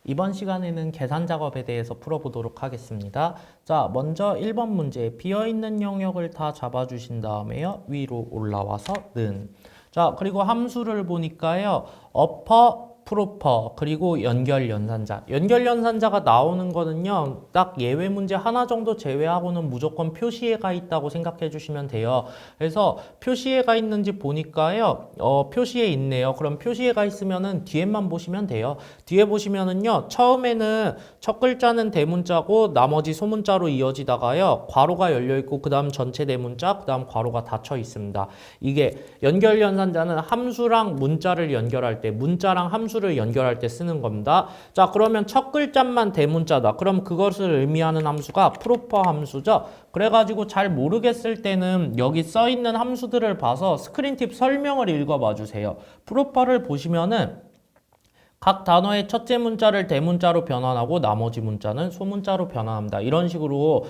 이번 시간에는 계산 작업에 대해서 풀어보도록 하겠습니다. 자, 먼저 1번 문제, 비어있는 영역을 다 잡아주신 다음에요. 위로 올라와서 는. 자, 그리고 함수를 보니까요. 어퍼, 프로퍼, 그리고 연결 연산자. 연결 연산자가 나오는 거는요. 딱 예외 문제 하나 정도 제외하고는 무조건 표시에가 있다고 생각해 주시면 돼요. 그래서 표시에가 있는지 보니까요. 표시에 있네요. 그럼 표시에가 있으면은 뒤에만 보시면 돼요. 뒤에 보시면은요. 처음에는 첫 글자는 대문자고 나머지 소문자로 이어지다가요. 괄호가 열려 있고 그다음 전체 대문자, 그다음 괄호가 닫혀 있습니다. 이게 연결 연산자는 함수랑 문자를 연결할 때, 문자랑 함수를 연결할 때 쓰는 겁니다. 자, 그러면 첫 글자만 대문자다. 그럼 그것을 의미하는 함수가 프로퍼 함수죠. 그래가지고 잘 모르겠을 때는 여기 써 있는 함수들을 봐서 스크린 팁 설명을 읽어봐 주세요. 프로퍼를 보시면은 각 단어의 첫째 문자를 대문자로 변환하고 나머지 문자는 소문자로 변환합니다. 이런 식으로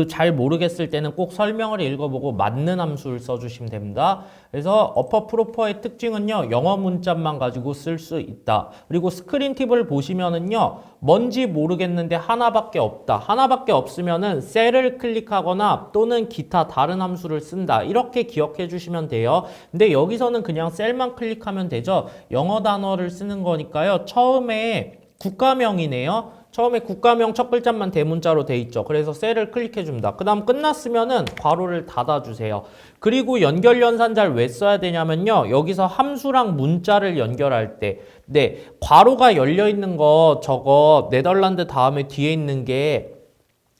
잘 모르겠을 때는 꼭 설명을 읽어보고 맞는 함수를 써주시면 됩니다. 그래서 어퍼 프로퍼의 특징은요. 영어 문자만 가지고 쓸 수 있다. 그리고 스크린 팁을 보시면은요. 뭔지 모르겠는데 하나밖에 없다. 하나밖에 없으면은 셀을 클릭하거나 또는 기타 다른 함수를 쓴다. 이렇게 기억해 주시면 돼요. 근데 여기서는 그냥 셀만 클릭하면 되죠. 영어 단어를 쓰는 거니까요. 처음에 국가명이네요. 처음에 국가명 첫 글자만 대문자로 돼 있죠. 그래서 셀을 클릭해 줍니다. 그 다음 끝났으면은 괄호를 닫아주세요. 그리고 연결 연산자를 왜 써야 되냐면요. 여기서 함수랑 문자를 연결할 때, 네, 괄호가 열려 있는 거 저거 네덜란드 다음에 뒤에 있는 게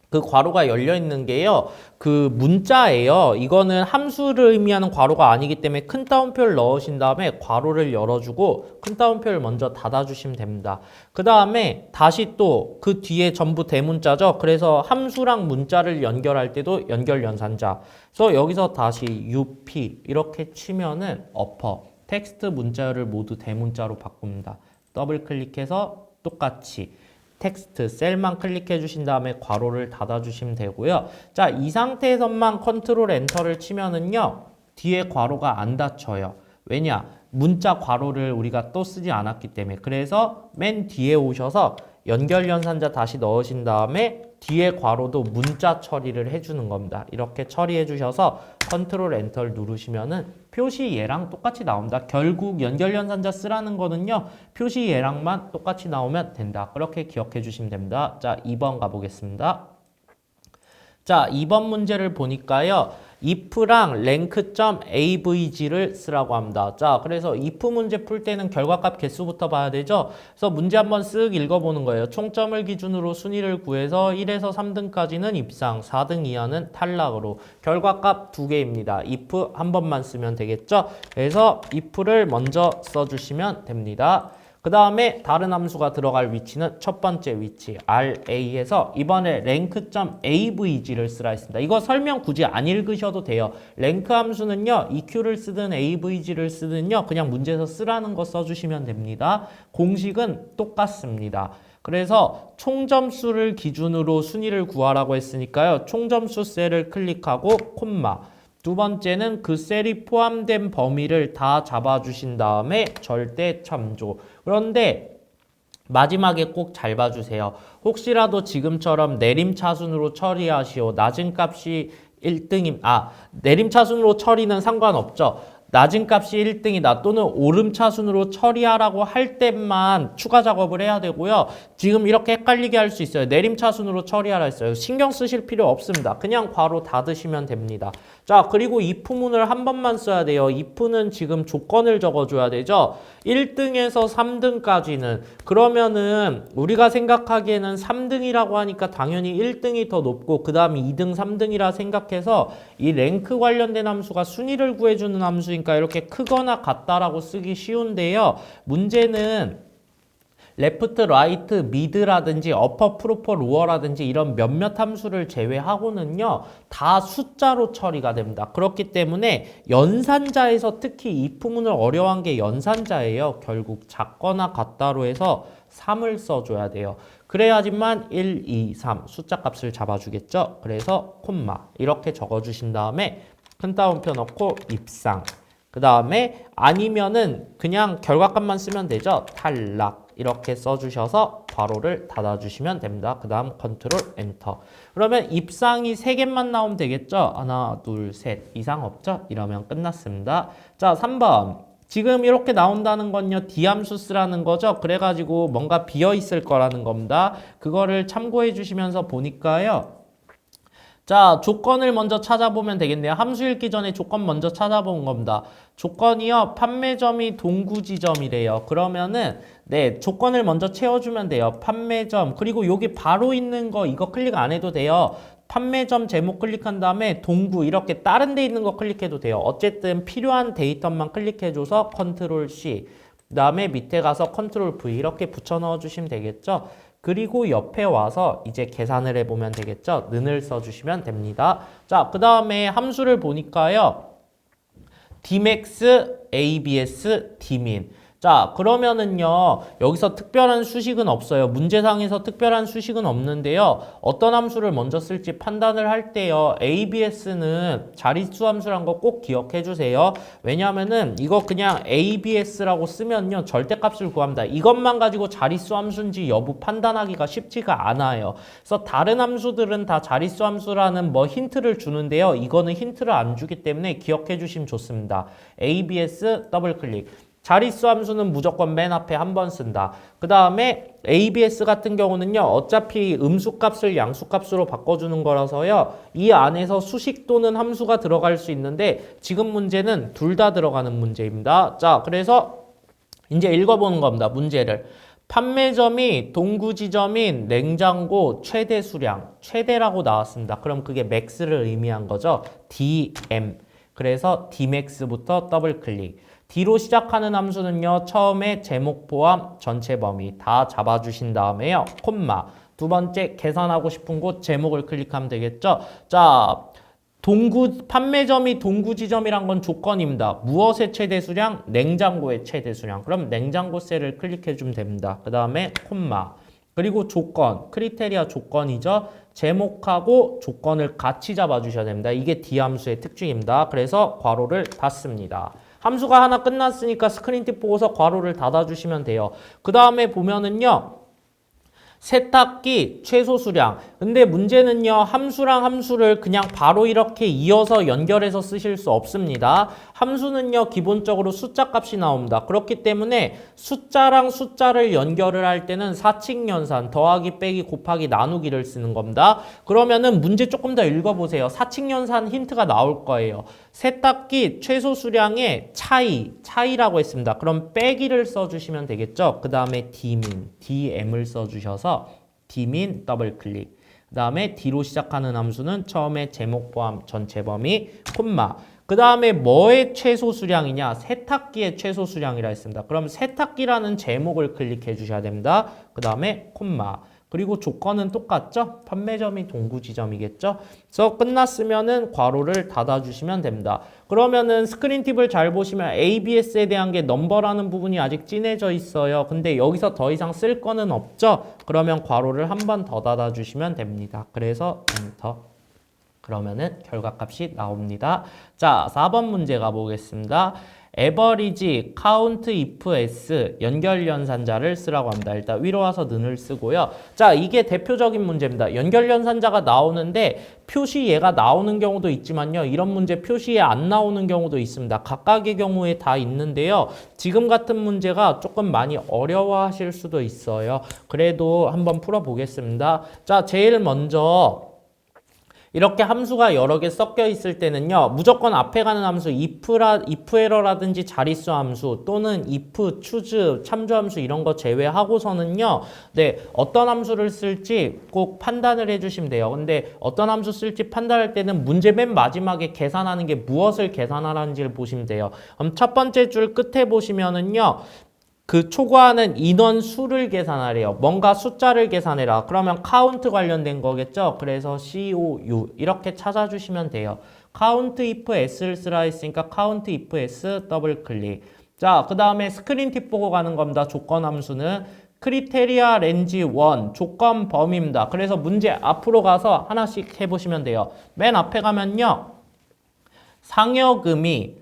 그 괄호가 열려 있는 게요. 그 문자예요. 이거는 함수를 의미하는 괄호가 아니기 때문에 큰 따옴표를 넣으신 다음에 괄호를 열어주고 큰 따옴표를 먼저 닫아주시면 됩니다. 그 다음에 다시 또 그 뒤에 전부 대문자죠. 그래서 함수랑 문자를 연결할 때도 연결 연산자. 그래서 여기서 다시 UP 이렇게 치면은 어퍼 텍스트 문자열을 모두 대문자로 바꿉니다. 더블 클릭해서 똑같이 텍스트 셀만 클릭해 주신 다음에 괄호를 닫아 주시면 되고요. 자, 이 상태에서만 컨트롤 엔터를 치면은요. 뒤에 괄호가 안 닫혀요. 왜냐? 문자 괄호를 우리가 또 쓰지 않았기 때문에. 그래서 맨 뒤에 오셔서 연결 연산자 다시 넣으신 다음에 뒤에 괄호도 문자 처리를 해주는 겁니다. 이렇게 처리해 주셔서 컨트롤 엔터를 누르시면은 표시 얘랑 똑같이 나옵니다. 결국 연결 연산자 쓰라는 거는요. 표시 얘랑만 똑같이 나오면 된다. 그렇게 기억해 주시면 됩니다. 자, 2번 가보겠습니다. 자, 2번 문제를 보니까요. if랑 rank.avg를 쓰라고 합니다. 자, 그래서 if 문제 풀 때는 결과값 개수부터 봐야 되죠. 그래서 문제 한번 쓱 읽어보는 거예요. 총점을 기준으로 순위를 구해서 1에서 3등까지는 입상, 4등 이하는 탈락으로. 결과값 2개입니다. if 한 번만 쓰면 되겠죠. 그래서 if를 먼저 써주시면 됩니다. 그 다음에 다른 함수가 들어갈 위치는 첫 번째 위치 RA에서 이번에 rank.avg를 쓰라 했습니다. 이거 설명 굳이 안 읽으셔도 돼요. rank 함수는요. EQ를 쓰든 avg를 쓰든요. 그냥 문제에서 쓰라는 거 써주시면 됩니다. 공식은 똑같습니다. 그래서 총점수를 기준으로 순위를 구하라고 했으니까요. 총점수 셀을 클릭하고 콤마. 두 번째는 그 셀이 포함된 범위를 다 잡아주신 다음에 절대 참조. 그런데 마지막에 꼭 잘 봐주세요. 혹시라도 지금처럼 내림차순으로 처리하시오. 낮은 값이 1등임, 내림차순으로 처리는 상관없죠. 낮은 값이 1등이다 또는 오름차순으로 처리하라고 할 때만 추가 작업을 해야 되고요. 지금 이렇게 헷갈리게 할 수 있어요. 내림차순으로 처리하라 했어요. 신경 쓰실 필요 없습니다. 그냥 괄호 닫으시면 됩니다. 자, 그리고 if문을 한 번만 써야 돼요. if는 지금 조건을 적어줘야 되죠. 1등에서 3등까지는 그러면은 우리가 생각하기에는 3등이라고 하니까 당연히 1등이 더 높고 그 다음에 2등, 3등이라 생각해서 이 랭크 관련된 함수가 순위를 구해주는 함수니까 이렇게 크거나 같다라고 쓰기 쉬운데요. 문제는 레프트, 라이트, 미드라든지 어퍼, 프로퍼, 로어라든지 이런 몇몇 함수를 제외하고는요, 다 숫자로 처리가 됩니다. 그렇기 때문에 연산자에서 특히 이 부분을 어려워한 게 연산자예요. 결국 작거나 같다로 해서 3을 써줘야 돼요. 그래야지만 1, 2, 3 숫자 값을 잡아주겠죠. 그래서 콤마 이렇게 적어주신 다음에 큰 따옴표 넣고 입상. 그 다음에 아니면은 그냥 결과값만 쓰면 되죠. 탈락 이렇게 써주셔서 괄호를 닫아주시면 됩니다. 그 다음 컨트롤 엔터. 그러면 입상이 3개만 나오면 되겠죠. 하나, 둘, 셋 이상 없죠. 이러면 끝났습니다. 자, 3번. 지금 이렇게 나온다는 건요, D함수 쓰라는 거죠. 그래가지고 뭔가 비어 있을 거라는 겁니다. 그거를 참고해 주시면서 보니까요. 자, 조건을 먼저 찾아보면 되겠네요. 함수 읽기 전에 조건 먼저 찾아본 겁니다. 조건이요, 판매점이 동구 지점이래요. 그러면은, 네, 조건을 먼저 채워주면 돼요. 판매점. 그리고 여기 바로 있는 거, 이거 클릭 안 해도 돼요. 판매점 제목 클릭한 다음에 동구 이렇게 다른 데 있는 거 클릭해도 돼요. 어쨌든 필요한 데이터만 클릭해줘서 컨트롤 C. 그 다음에 밑에 가서 컨트롤 V 이렇게 붙여 넣어주시면 되겠죠. 그리고 옆에 와서 이제 계산을 해보면 되겠죠. 는을 써주시면 됩니다. 자, 그 다음에 함수를 보니까요. Dmax, ABS, Dmin. 자, 그러면은요, 여기서 특별한 수식은 없어요. 문제상에서 특별한 수식은 없는데요. 어떤 함수를 먼저 쓸지 판단을 할 때요, ABS는 자릿수 함수란 거 꼭 기억해 주세요. 왜냐하면은 이거 그냥 ABS라고 쓰면요, 절대값을 구합니다. 이것만 가지고 자릿수 함수인지 여부 판단하기가 쉽지가 않아요. 그래서 다른 함수들은 다 자릿수 함수라는 뭐 힌트를 주는데요. 이거는 힌트를 안 주기 때문에 기억해 주시면 좋습니다. ABS 더블 클릭. 자릿수 함수는 무조건 맨 앞에 한 번 쓴다. 그 다음에 ABS 같은 경우는요. 어차피 음수값을 양수값으로 바꿔주는 거라서요. 이 안에서 수식 또는 함수가 들어갈 수 있는데 지금 문제는 둘 다 들어가는 문제입니다. 자, 그래서 이제 읽어보는 겁니다. 문제를. 판매점이 동구 지점인 냉장고 최대 수량, 최대라고 나왔습니다. 그럼 그게 max를 의미한 거죠. DM. 그래서 Dmax부터 더블 클릭. D로 시작하는 함수는요. 처음에 제목 포함 전체 범위 다 잡아주신 다음에요. 콤마. 두 번째 계산하고 싶은 곳 제목을 클릭하면 되겠죠. 자, 판매점이 동구 지점이란 건 조건입니다. 무엇의 최대 수량? 냉장고의 최대 수량. 그럼 냉장고 셀을 클릭해 주면 됩니다. 그 다음에 콤마. 그리고 조건, 크리테리아 조건이죠. 제목하고 조건을 같이 잡아주셔야 됩니다. 이게 D함수의 특징입니다. 그래서 괄호를 닫습니다. 함수가 하나 끝났으니까 스크린팁 보고서 괄호를 닫아주시면 돼요. 그 다음에 보면은요. 세탁기 최소 수량. 근데 문제는요. 함수랑 함수를 그냥 바로 이렇게 이어서 연결해서 쓰실 수 없습니다. 함수는요. 기본적으로 숫자 값이 나옵니다. 그렇기 때문에 숫자랑 숫자를 연결을 할 때는 사칙연산 더하기 빼기 곱하기 나누기를 쓰는 겁니다. 그러면은 문제 조금 더 읽어보세요. 사칙연산 힌트가 나올 거예요. 세탁기 최소 수량의 차이라고 했습니다. 그럼 빼기를 써주시면 되겠죠. 그 다음에 DM을 써주셔서 Dmin 더블 클릭. 그 다음에 D로 시작하는 함수는 처음에 제목 포함 전체 범위 콤마. 그 다음에 뭐의 최소 수량이냐? 세탁기의 최소 수량이라 했습니다. 그럼 세탁기라는 제목을 클릭해 주셔야 됩니다. 그 다음에 콤마. 그리고 조건은 똑같죠? 판매점이 동구 지점이겠죠? 그래서 끝났으면은 괄호를 닫아주시면 됩니다. 그러면은 스크린 팁을 잘 보시면 ABS에 대한 게 넘버라는 부분이 아직 진해져 있어요. 근데 여기서 더 이상 쓸 거는 없죠? 그러면 괄호를 한 번 더 닫아주시면 됩니다. 그래서 엔터. 그러면은 결과값이 나옵니다. 자, 4번 문제 가보겠습니다. average, count if s 연결연산자를 쓰라고 합니다. 일단 위로 와서 는을 쓰고요. 자, 이게 대표적인 문제입니다. 연결연산자가 나오는데 표시 얘가 나오는 경우도 있지만요. 이런 문제 표시에 안 나오는 경우도 있습니다. 각각의 경우에 다 있는데요. 지금 같은 문제가 조금 많이 어려워하실 수도 있어요. 그래도 한번 풀어보겠습니다. 자, 제일 먼저 이렇게 함수가 여러 개 섞여 있을 때는요. 무조건 앞에 가는 함수 if 에러라든지 자릿수 함수 또는 if, choose, 참조함수 이런 거 제외하고서는요. 네, 어떤 함수를 쓸지 꼭 판단을 해주시면 돼요. 근데 어떤 함수 쓸지 판단할 때는 문제 맨 마지막에 계산하는 게 무엇을 계산하라는지를 보시면 돼요. 그럼 첫 번째 줄 끝에 보시면은요. 그 초과하는 인원 수를 계산하래요. 뭔가 숫자를 계산해라. 그러면 카운트 관련된 거겠죠? 그래서 COU 이렇게 찾아주시면 돼요. count if s를 쓰라 했으니까 count if s 더블 클릭. 자, 그 다음에 스크린 팁 보고 가는 겁니다. 조건 함수는 크리테리아 렌지 1 조건 범위입니다. 그래서 문제 앞으로 가서 하나씩 해보시면 돼요. 맨 앞에 가면요. 상여금이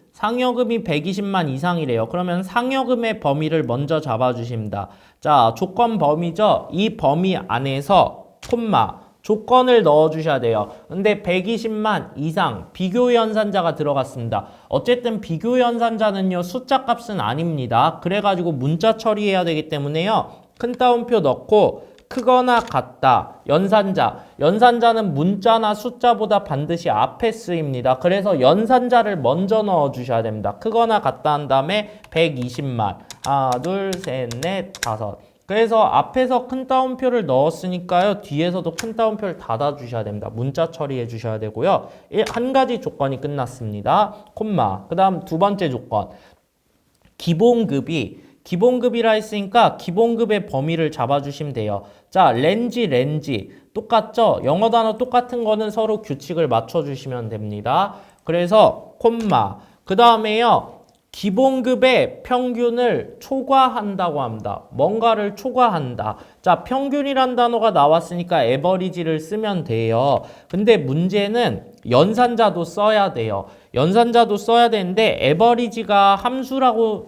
120만 이상이래요. 그러면 상여금의 범위를 먼저 잡아주십니다. 자, 조건 범위죠. 이 범위 안에서 콤마 조건을 넣어주셔야 돼요. 근데 120만 이상 비교연산자가 들어갔습니다. 어쨌든 비교연산자는요. 숫자 값은 아닙니다. 그래가지고 문자 처리해야 되기 때문에요. 큰 따옴표 넣고 크거나 같다. 연산자는 문자나 숫자보다 반드시 앞에 쓰입니다. 그래서 연산자를 먼저 넣어주셔야 됩니다. 크거나 같다 한 다음에 120만. 하나, 둘, 셋, 넷, 다섯. 그래서 앞에서 큰 따옴표를 넣었으니까요. 뒤에서도 큰 따옴표를 닫아주셔야 됩니다. 문자 처리해 주셔야 되고요. 한 가지 조건이 끝났습니다. 콤마. 그 다음 두 번째 조건. 기본급이라 했으니까 기본급의 범위를 잡아주시면 돼요. 자, 렌지 똑같죠? 영어 단어 똑같은 거는 서로 규칙을 맞춰주시면 됩니다. 그래서 콤마 그 다음에요. 기본급의 평균을 초과한다고 합니다. 뭔가를 초과한다. 자, 평균이란 단어가 나왔으니까 에버리지를 쓰면 돼요. 근데 문제는 연산자도 써야 돼요. 연산자도 써야 되는데 에버리지가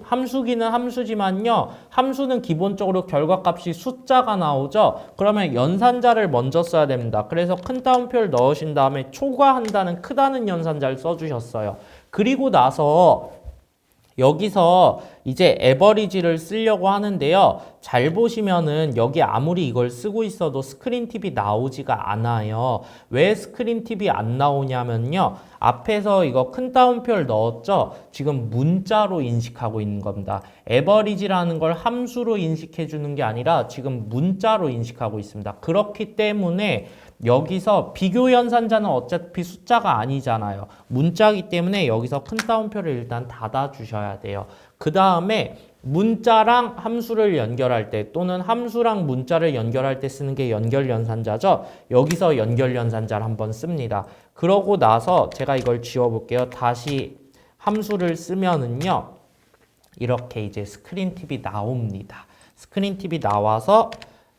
함수기는 함수지만요. 함수는 기본적으로 결과값이 숫자가 나오죠. 그러면 연산자를 먼저 써야 됩니다. 그래서 큰 따옴표를 넣으신 다음에 초과한다는 크다는 연산자를 써주셨어요. 그리고 나서 여기서 이제 에버리지를 쓰려고 하는데요. 잘 보시면은 여기 아무리 이걸 쓰고 있어도 스크린 팁이 나오지가 않아요. 왜 스크린 팁이 안 나오냐면요. 앞에서 이거 큰 따옴표를 넣었죠. 지금 문자로 인식하고 있는 겁니다. 에버리지라는 걸 함수로 인식해 주는 게 아니라 지금 문자로 인식하고 있습니다. 그렇기 때문에 여기서 비교 연산자는 어차피 숫자가 아니잖아요. 문자이기 때문에 여기서 큰 따옴표를 일단 닫아 주셔야 돼요. 그 다음에 문자랑 함수를 연결할 때 또는 함수랑 문자를 연결할 때 쓰는 게 연결 연산자죠. 여기서 연결 연산자를 한번 씁니다. 그러고 나서 제가 이걸 지워 볼게요. 다시 함수를 쓰면은요. 이렇게 이제 스크린 팁이 나옵니다. 스크린 팁이 나와서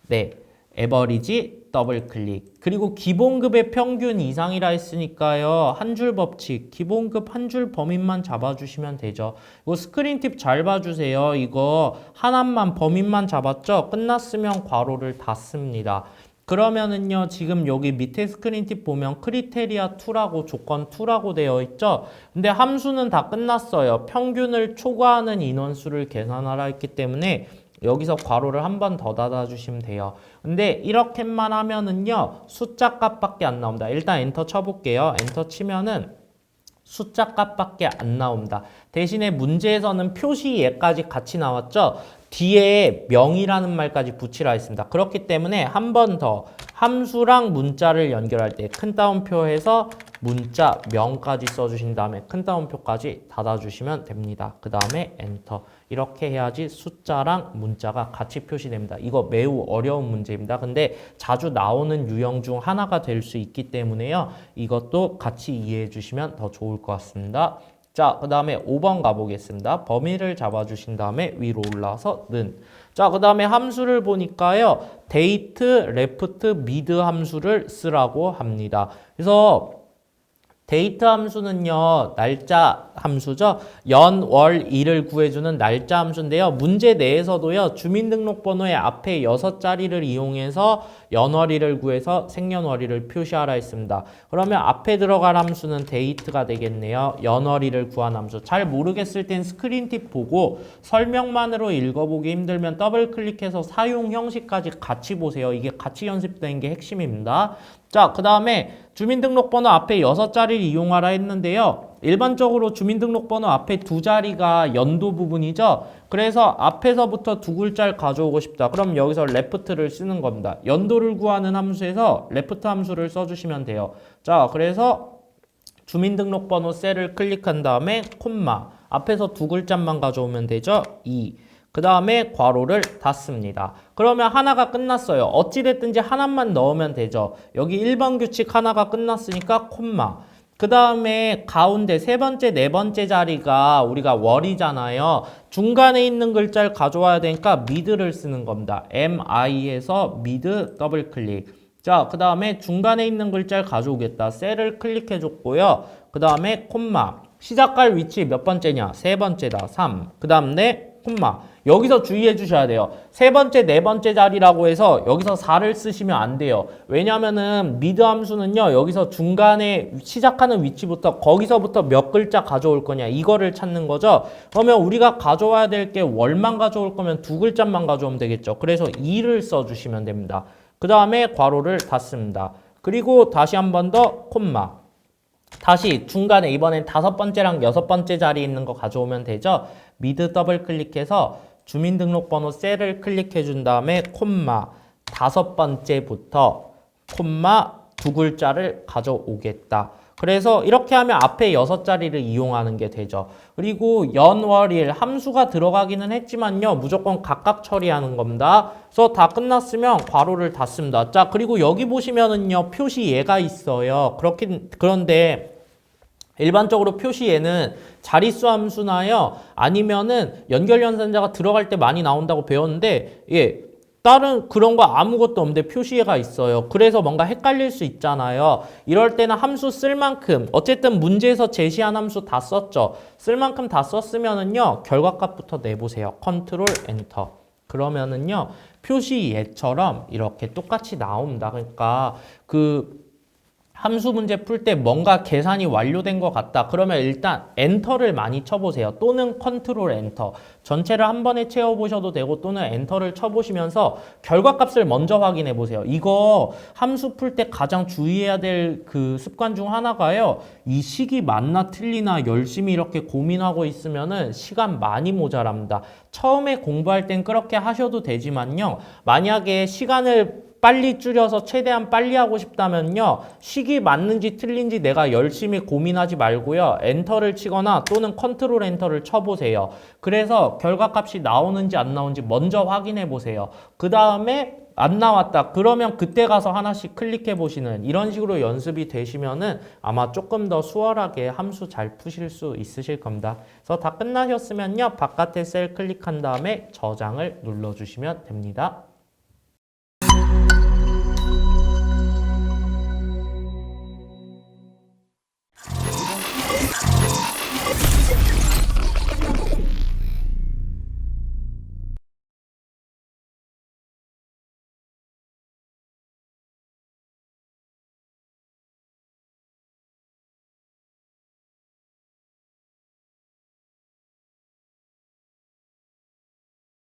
네. 에버리지 더블 클릭. 그리고 기본급의 평균 이상이라 했으니까요. 한 줄 법칙, 기본급 한 줄 범위만 잡아주시면 되죠. 이거 스크린 팁 잘 봐주세요. 이거 하나만 범위만 잡았죠? 끝났으면 괄호를 닫습니다. 그러면은요, 지금 여기 밑에 스크린 팁 보면 크리테리아 2라고 조건 2라고 되어 있죠? 근데 함수는 다 끝났어요. 평균을 초과하는 인원수를 계산하라 했기 때문에 여기서 괄호를 한 번 더 닫아주시면 돼요. 근데 이렇게만 하면은요, 숫자 값밖에 안 나옵니다. 일단 엔터 쳐볼게요. 엔터 치면은 숫자 값밖에 안 나옵니다. 대신에 문제에서는 표시 예까지 같이 나왔죠? 뒤에 명이라는 말까지 붙이라 했습니다. 그렇기 때문에 한 번 더 함수랑 문자를 연결할 때 큰 따옴표에서 문자 명까지 써주신 다음에 큰 따옴표까지 닫아주시면 됩니다. 그 다음에 엔터. 이렇게 해야지 숫자랑 문자가 같이 표시됩니다. 이거 매우 어려운 문제입니다. 근데 자주 나오는 유형 중 하나가 될 수 있기 때문에요. 이것도 같이 이해해 주시면 더 좋을 것 같습니다. 자, 그 다음에 5번 가보겠습니다. 범위를 잡아주신 다음에 위로 올라서 는. 자, 그 다음에 함수를 보니까요. 데이트, 레프트, 미드 함수를 쓰라고 합니다. 그래서 데이트 함수는요, 날짜 함수죠. 연, 월, 일을 구해주는 날짜 함수인데요. 문제 내에서도요, 주민등록번호의 앞에 6자리를 이용해서 연월일을 구해서 생년월일을 표시하라 했습니다. 그러면 앞에 들어갈 함수는 데이트가 되겠네요. 연월일을 구한 함수. 잘 모르겠을 땐 스크린 팁 보고 설명만으로 읽어보기 힘들면 더블 클릭해서 사용 형식까지 같이 보세요. 이게 같이 연습된 게 핵심입니다. 자, 그 다음에 주민등록번호 앞에 6자리를 이용하라 했는데요. 일반적으로 주민등록번호 앞에 2자리가 연도 부분이죠. 그래서 앞에서부터 2글자를 가져오고 싶다. 그럼 여기서 left를 쓰는 겁니다. 연도를 구하는 함수에서 left 함수를 써주시면 돼요. 자, 그래서 주민등록번호 셀을 클릭한 다음에 콤마 앞에서 2글자만 가져오면 되죠. 2. 그 다음에 괄호를 닫습니다. 그러면 하나가 끝났어요. 어찌됐든지 하나만 넣으면 되죠. 여기 1번 규칙 하나가 끝났으니까 콤마. 그 다음에 가운데 세 번째, 네 번째 자리가 우리가 월이잖아요. 중간에 있는 글자를 가져와야 되니까 mid를 쓰는 겁니다. MI에서 mid 더블 클릭. 자, 그 다음에 중간에 있는 글자를 가져오겠다. 셀을 클릭해줬고요. 그 다음에 콤마. 시작할 위치 몇 번째냐? 세 번째다. 3. 그 다음에 콤마. 여기서 주의해 주셔야 돼요. 세 번째, 네 번째 자리라고 해서 여기서 4를 쓰시면 안 돼요. 왜냐면은 미드 함수는요. 여기서 중간에 시작하는 위치부터 거기서부터 몇 글자 가져올 거냐 이거를 찾는 거죠. 그러면 우리가 가져와야 될 게 월만 가져올 거면 두 글자만 가져오면 되겠죠. 그래서 2를 써주시면 됩니다. 그 다음에 괄호를 닫습니다. 그리고 다시 한 번 더 콤마. 다시 중간에 이번엔 다섯 번째랑 여섯 번째 자리에 있는 거 가져오면 되죠. 미드 더블 클릭해서 주민등록번호 셀을 클릭해 준 다음에 콤마 다섯 번째부터 콤마 두 글자를 가져오겠다. 그래서 이렇게 하면 앞에 여섯 자리를 이용하는 게 되죠. 그리고 연, 월, 일 함수가 들어가기는 했지만요. 무조건 각각 처리하는 겁니다. 그래서 다 끝났으면 괄호를 닫습니다. 자, 그리고 여기 보시면은요. 표시 예가 있어요. 그런데 일반적으로 표시에는 자릿수 함수나요 아니면은 연결연산자가 들어갈 때 많이 나온다고 배웠는데 예 다른 그런 거 아무것도 없는데 표시에가 있어요. 그래서 뭔가 헷갈릴 수 있잖아요. 이럴 때는 함수 쓸 만큼 어쨌든 문제에서 제시한 함수 다 썼죠. 쓸 만큼 다 썼으면은요 결과값부터 내보세요. 컨트롤 엔터. 그러면은요 표시예처럼 이렇게 똑같이 나옵니다. 그러니까 함수 문제 풀 때 뭔가 계산이 완료된 것 같다. 그러면 일단 엔터를 많이 쳐보세요. 또는 컨트롤 엔터. 전체를 한 번에 채워보셔도 되고 또는 엔터를 쳐보시면서 결과값을 먼저 확인해 보세요. 이거 함수 풀 때 가장 주의해야 될 그 습관 중 하나가요. 이 식이 맞나 틀리나 열심히 이렇게 고민하고 있으면은 시간 많이 모자랍니다. 처음에 공부할 땐 그렇게 하셔도 되지만요. 만약에 시간을 빨리 줄여서 최대한 빨리 하고 싶다면요. 식이 맞는지 틀린지 내가 열심히 고민하지 말고요. 엔터를 치거나 또는 컨트롤 엔터를 쳐보세요. 그래서 결과값이 나오는지 안 나오는지 먼저 확인해 보세요. 그 다음에 안 나왔다. 그러면 그때 가서 하나씩 클릭해 보시는 이런 식으로 연습이 되시면은 아마 조금 더 수월하게 함수 잘 푸실 수 있으실 겁니다. 그래서 다 끝나셨으면요. 바깥에 셀 클릭한 다음에 저장을 눌러주시면 됩니다.